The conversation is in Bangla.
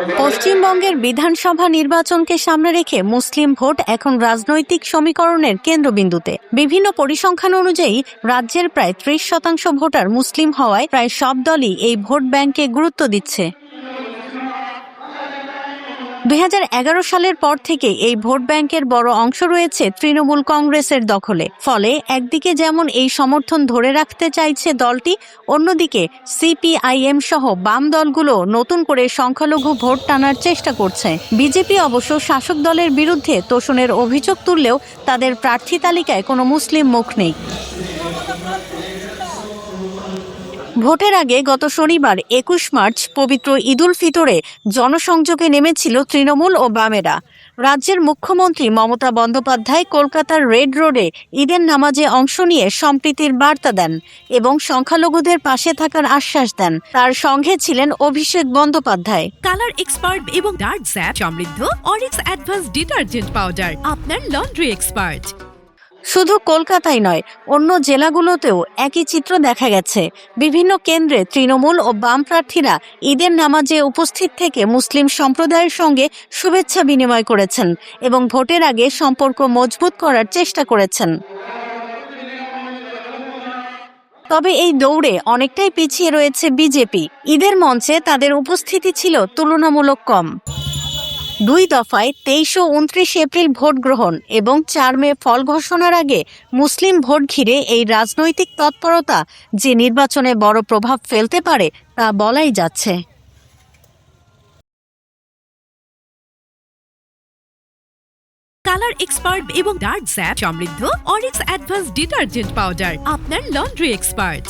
পশ্চিমবঙ্গের বিধানসভা নির্বাচনকে সামনে রেখে মুসলিম ভোট এখন রাজনৈতিক সমীকরণের কেন্দ্রবিন্দুতে। বিভিন্ন পরিসংখ্যান অনুযায়ী রাজ্যের প্রায় 30% ভোটার মুসলিম হওয়ায় প্রায় সব দলই এই ভোট ব্যাংকে গুরুত্ব দিচ্ছে। 2011 সালের পর থেকে এই ভোট ব্যাংকের বড় অংশ রয়েছে তৃণমূল কংগ্রেসের দখলে। ফলে একদিকে যেমন এই সমর্থন ধরে রাখতে চাইছে দলটি, অন্যদিকে সিপিআইএম সহ বাম দলগুলো নতুন করে সংখ্যালঘু ভোট টানার চেষ্টা করছে। বিজেপি অবশ্য শাসক দলের বিরুদ্ধে তোষণের অভিযোগ তুললেও তাদের প্রার্থী তালিকায় কোনো মুসলিম মুখ নেই। ভোটের আগে গত শনিবার 21 মার্চ পবিত্র ঈদুল ফিতরে জনসংযোগে নেমেছিল তৃণমূল ও বামেরা। রাজ্যের মুখ্যমন্ত্রী মমতা বন্দ্যোপাধ্যায় কলকাতার রেড রোডে ঈদের নামাজে অংশ নিয়ে সম্প্রীতির বার্তা দেন এবং সংখ্যালঘুদের পাশে থাকার আশ্বাস দেন। তার সঙ্গে ছিলেন অভিষেক বন্দ্যোপাধ্যায়। কালার এক্সপার্ট এবং ডার্ক স্যাপ সমৃদ্ধ অরিক্স অ্যাডভান্স ডিটারজেন্ট পাউডার, আপনার লন্ড্রি এক্সপার্ট। শুধু কলকাতায় নয়, অন্য জেলাগুলোতেও একই চিত্র দেখা গেছে। বিভিন্ন কেন্দ্রে তৃণমূল ও বাম প্রার্থীরা ঈদের নামাজে উপস্থিত থেকে মুসলিম সম্প্রদায়ের সঙ্গে শুভেচ্ছা বিনিময় করেছেন এবং ভোটের আগে সম্পর্ক মজবুত করার চেষ্টা করেছেন। তবে এই দৌড়ে অনেকটাই পিছিয়ে রয়েছে বিজেপি। ঈদের মঞ্চে তাদের উপস্থিতি ছিল তুলনামূলক কম। 2 দফায় 23 ও 29 এপ্রিল ভোট গ্রহণ এবং 4 মে ফল ঘোষণার আগে মুসলিম ভোট ঘিরে এই রাজনৈতিক তৎপরতা যে নির্বাচনে বড় প্রভাব ফেলতে পারে তা বলাই যাচ্ছে। কালার এক্সপার্ট এবং ডার্ক স্যাপ সমৃদ্ধ অরিক্স অ্যাডভান্স ডিটারজেন্ট পাউডার, আপনার লন্ড্রি এক্সপার্ট।